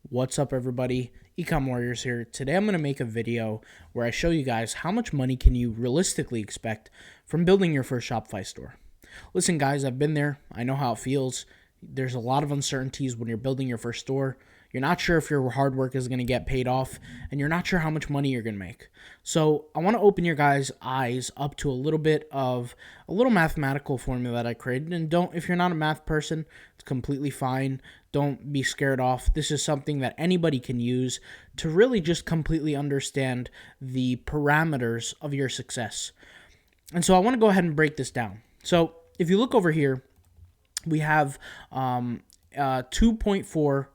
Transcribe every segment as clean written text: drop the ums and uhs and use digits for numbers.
What's up, everybody? Ecom Warriors here. Today I'm going to make a video where I show you guys how much money can you realistically expect from building your first Shopify store. Listen, guys, I've been there. I know how it feels. There's a lot of uncertainties when you're building your first store. You're not sure if your hard work is going to get paid off, and you're not sure how much money you're going to make. So I want to open your guys' eyes up to a little mathematical formula that I created. And if you're not a math person, it's completely fine. Don't be scared off. This is something that anybody can use to really just completely understand the parameters of your success. And so I want to go ahead and break this down. So if you look over here, we have 2.4%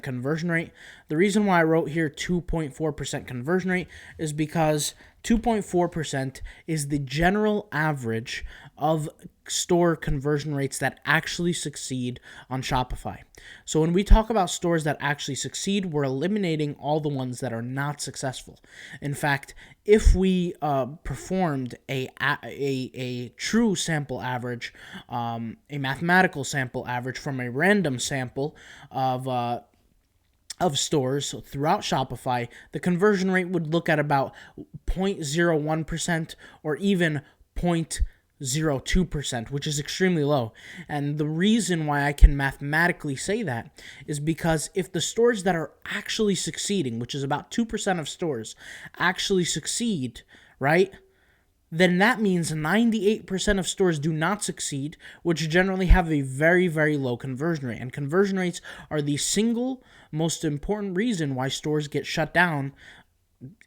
conversion rate. The reason why I wrote here 2.4% conversion rate is because 2.4% is the general average of store conversion rates that actually succeed on Shopify. So when we talk about stores that actually succeed, we're eliminating all the ones that are not successful. In fact, if we performed a true sample average, a mathematical sample average from a random sample of stores throughout Shopify, the conversion rate would look at about 0.01% or even 0.02%, which is extremely low. And the reason why I can mathematically say that is because if the stores that are actually succeeding, which is about 2% of stores, actually succeed, right? Then that means 98% of stores do not succeed, which generally have a very, very low conversion rate. And conversion rates are the single most important reason why stores get shut down.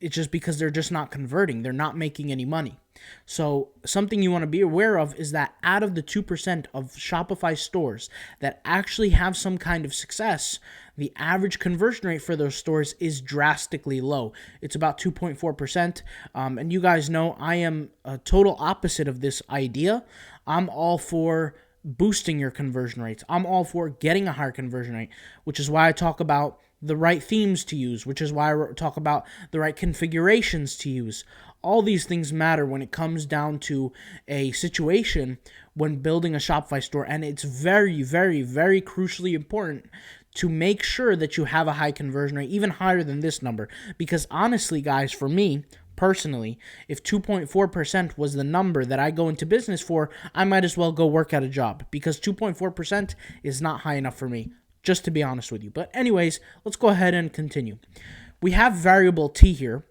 It's just because they're just not converting. They're not making any money. So something you want to be aware of is that out of the 2% of Shopify stores that actually have some kind of success, the average conversion rate for those stores is drastically low. It's about 2.4%. And you guys know I am a total opposite of this idea. I'm all for boosting your conversion rates. I'm all for getting a higher conversion rate, which is why I talk about the right themes to use, which is why I talk about the right configurations to use. All these things matter when it comes down to a situation when building a Shopify store, and it's very, very, very crucially important to make sure that you have a high conversion rate, even higher than this number. Because honestly, guys, for me personally, if 2.4% was the number that I go into business for, I might as well go work at a job, because 2.4% is not high enough for me, just to be honest with you. But anyways, let's go ahead and continue. We have variable T here,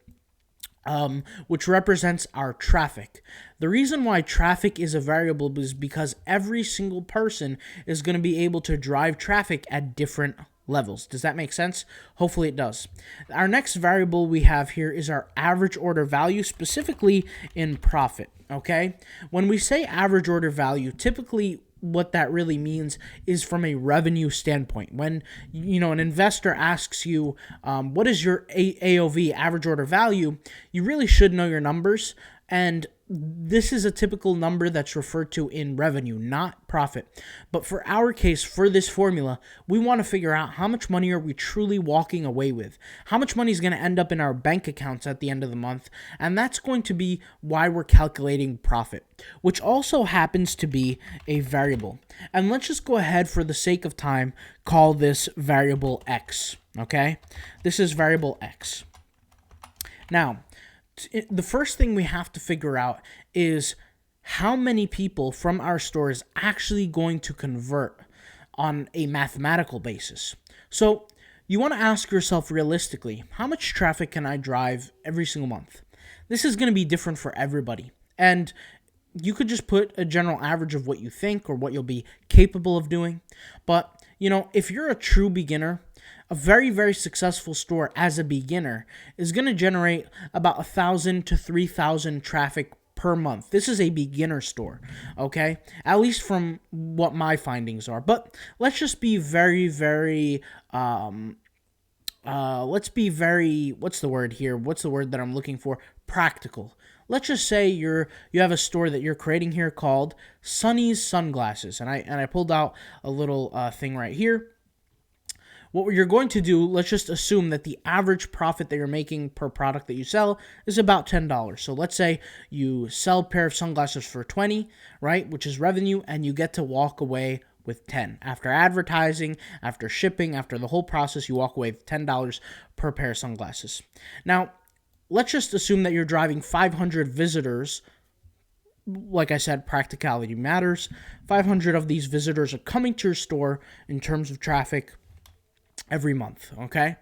which represents our traffic. The reason why traffic is a variable is because every single person is going to be able to drive traffic at different levels. Does that make sense? Hopefully it does. Our next variable we have here is our average order value, specifically in profit. Okay? When we say average order value, typically what that really means is from a revenue standpoint. When an investor asks you, what is your AOV, average order value, you really should know your numbers. And this is a typical number that's referred to in revenue, not profit. But for our case, for this formula, we want to figure out how much money are we truly walking away with? How much money is going to end up in our bank accounts at the end of the month? And that's going to be why we're calculating profit, which also happens to be a variable. And let's just go ahead, for the sake of time, call this variable X, okay? This is variable X. Now, the first thing we have to figure out is how many people from our store is actually going to convert on a mathematical basis. So you want to ask yourself realistically, how much traffic can I drive every single month? This is going to be different for everybody. And you could just put a general average of what you think or what you'll be capable of doing. But, if you're a true beginner, a very, very successful store as a beginner is going to generate about 1,000 to 3,000 traffic per month. This is a beginner store, okay? At least from what my findings are. But let's just be very, very, what's the word here? What's the word that I'm looking for? Practical. Let's just say you have a store that you're creating here called Sunny's Sunglasses. And I pulled out a little thing right here. What you're going to do, let's just assume that the average profit that you're making per product that you sell is about $10. So let's say you sell a pair of sunglasses for $20, right, which is revenue, and you get to walk away with 10. After advertising, after shipping, after the whole process, you walk away with $10 per pair of sunglasses. Now, let's just assume that you're driving 500 visitors. Like I said, practicality matters. 500 of these visitors are coming to your store in terms of traffic every month, okay?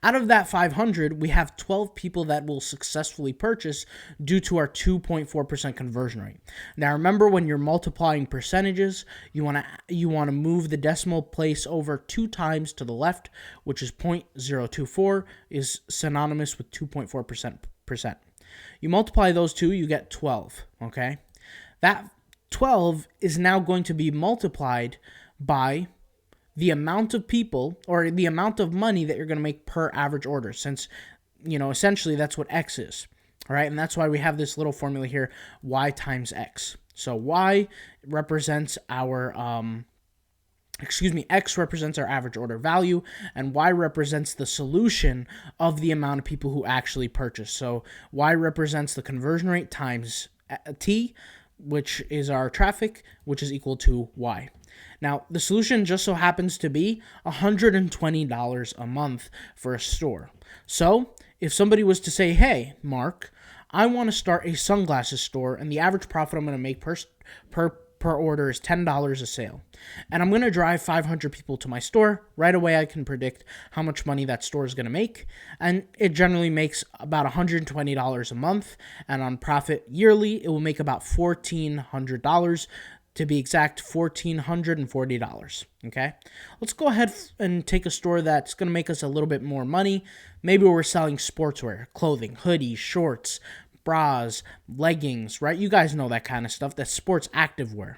Out of that 500, we have 12 people that will successfully purchase due to our 2.4% conversion rate. Now, remember, when you're multiplying percentages, you want to move the decimal place over 2 times to the left, which is 0.024 is synonymous with 2.4%. You multiply those two, you get 12, okay? That 12 is now going to be multiplied by the amount of people or the amount of money that you're going to make per average order, since, essentially that's what X is, all right? And that's why we have this little formula here, Y times X. So Y represents our, X represents our average order value, and Y represents the solution of the amount of people who actually purchase. So Y represents the conversion rate times T, which is our traffic, which is equal to Y. Now, the solution just so happens to be $120 a month for a store. So if somebody was to say, hey, Mark, I want to start a sunglasses store, and the average profit I'm going to make per order is $10 a sale, and I'm going to drive 500 people to my store, right away I can predict how much money that store is going to make, and it generally makes about $120 a month, and on profit yearly, it will make about $1,400, to be exact, $1,440, okay? Let's go ahead and take a store that's going to make us a little bit more money. Maybe we're selling sportswear, clothing, hoodies, shorts, bras, leggings, right? You guys know that kind of stuff. That's sports activewear.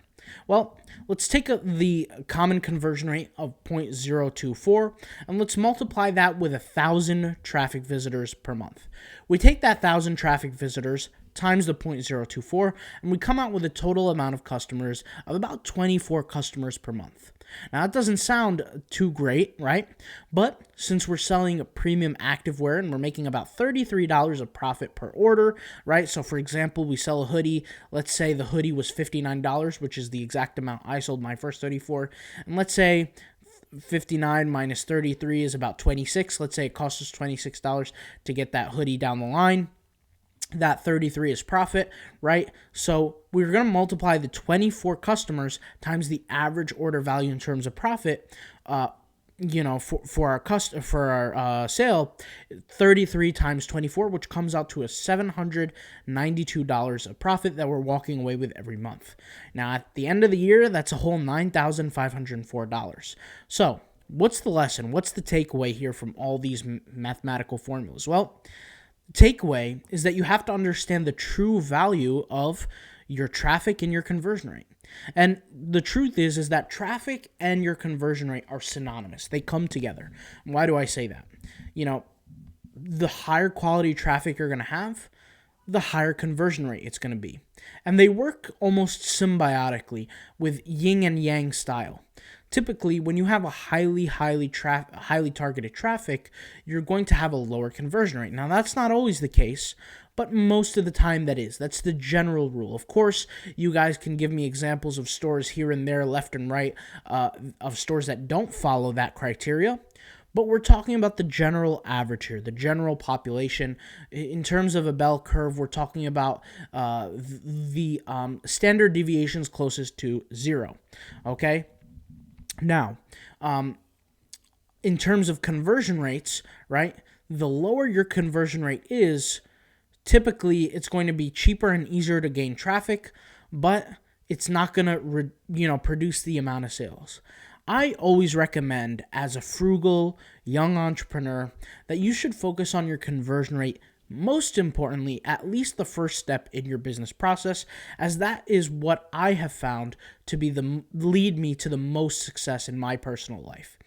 Well, let's take the common conversion rate of 0.024 and let's multiply that with 1,000 traffic visitors per month. We take that 1,000 traffic visitors times the 0.024 and we come out with a total amount of customers of about 24 customers per month. Now, that doesn't sound too great, right? But since we're selling a premium activewear and we're making about $33 of profit per order, right? So, for example, we sell a hoodie. Let's say the hoodie was $59, which is the exact amount I sold my first hoodie for. And let's say 59 minus 33 is about 26. Let's say it costs us $26 to get that hoodie down the line. That 33 is profit, right? So we're going to multiply the 24 customers times the average order value in terms of profit, for our sale, 33 times 24, which comes out to a $792 of profit that we're walking away with every month. Now, at the end of the year, that's a whole $9,504. So what's the lesson? What's the takeaway here from all these mathematical formulas? Well, takeaway is that you have to understand the true value of your traffic and your conversion rate. And the truth is that traffic and your conversion rate are synonymous. They come together. Why do I say that? The higher quality traffic you're going to have, the higher conversion rate it's going to be. And they work almost symbiotically with yin and yang style. Typically, when you have a highly targeted traffic, you're going to have a lower conversion rate. Now, that's not always the case, but most of the time that is. That's the general rule. Of course, you guys can give me examples of stores here and there, left and right, of stores that don't follow that criteria. But we're talking about the general average here, the general population. In terms of a bell curve, we're talking about the standard deviations closest to 0, okay? Now, in terms of conversion rates, right, the lower your conversion rate is, typically it's going to be cheaper and easier to gain traffic, but it's not going to, produce the amount of sales. I always recommend, as a frugal young entrepreneur, that you should focus on your conversion rate. Most importantly, at least the first step in your business process, as that is what I have found to be lead me to the most success in my personal life.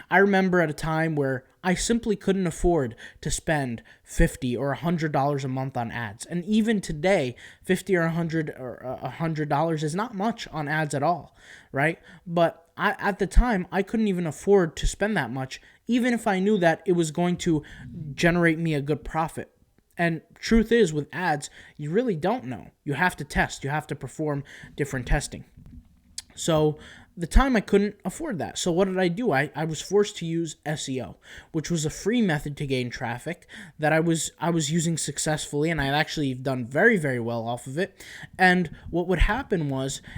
I remember at a time where I simply couldn't afford to spend $50 or $100 a month on ads. And even today, $50 or $100 is not much on ads at all, right? But at the time, I couldn't even afford to spend that much, even if I knew that it was going to generate me a good profit. And truth is, with ads, you really don't know. You have to test. You have to perform different testing. So the time I couldn't afford that. So what did I do? I was forced to use SEO, which was a free method to gain traffic that I was using successfully, and I actually done very, very well off of it. And what would happen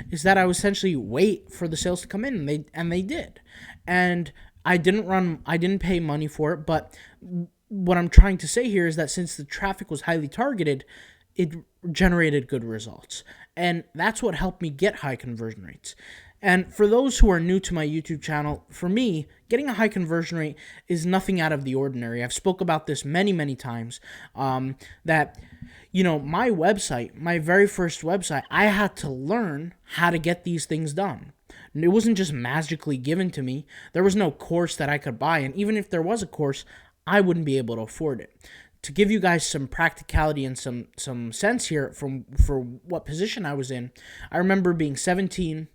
is that I would essentially wait for the sales to come in, and they did. And I didn't pay money for it, but what I'm trying to say here is that since the traffic was highly targeted, it generated good results. And that's what helped me get high conversion rates. And for those who are new to my YouTube channel, for me, getting a high conversion rate is nothing out of the ordinary. I've spoke about this many, many times, that, my website, my very first website, I had to learn how to get these things done. It wasn't just magically given to me. There was no course that I could buy. And even if there was a course, I wouldn't be able to afford it. To give you guys some practicality and some sense here for what position I was in, I remember being 17,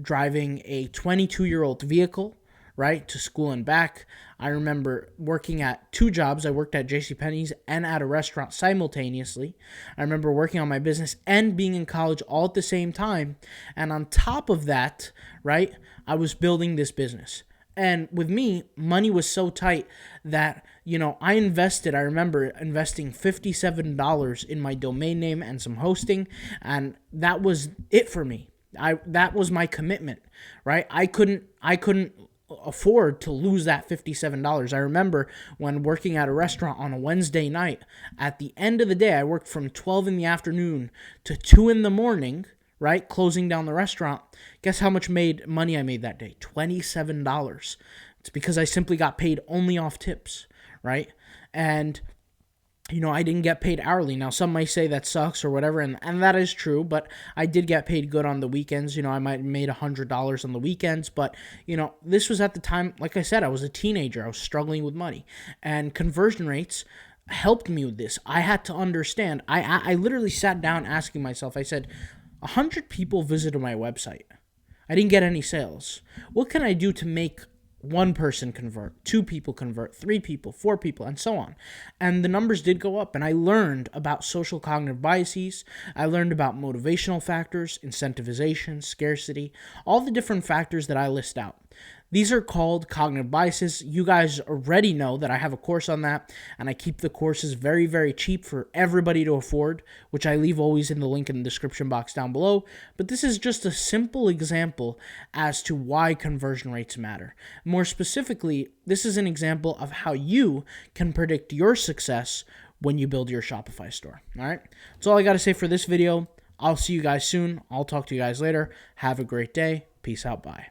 driving a 22-year-old vehicle, right, to school and back. I remember working at 2 jobs. I worked at JCPenney's and at a restaurant simultaneously. I remember working on my business and being in college all at the same time. And on top of that, right, I was building this business. And with me, money was so tight that, I remember investing $57 in my domain name and some hosting, and that was it for me. That was my commitment, right? I couldn't afford to lose that $57. I remember when working at a restaurant on a Wednesday night, at the end of the day, I worked from 12 in the afternoon to 2 in the morning, right? Closing down the restaurant. Guess how much money I made that day? $27. It's because I simply got paid only off tips, right? And I didn't get paid hourly. Now, some might say that sucks or whatever, and that is true, but I did get paid good on the weekends. I might have made $100 on the weekends, but, this was at the time, like I said, I was a teenager. I was struggling with money, and conversion rates helped me with this. I had to understand. I literally sat down asking myself, I said, 100 people visited my website. I didn't get any sales. What can I do to make 1 person convert, 2 people convert, 3 people, 4 people, and so on? And the numbers did go up, and I learned about social cognitive biases. I learned about motivational factors, incentivization, scarcity, all the different factors that I list out. These are called cognitive biases. You guys already know that I have a course on that, and I keep the courses very, very cheap for everybody to afford, which I leave always in the link in the description box down below. But this is just a simple example as to why conversion rates matter. More specifically, this is an example of how you can predict your success when you build your Shopify store. All right? That's all I got to say for this video. I'll see you guys soon. I'll talk to you guys later. Have a great day. Peace out. Bye.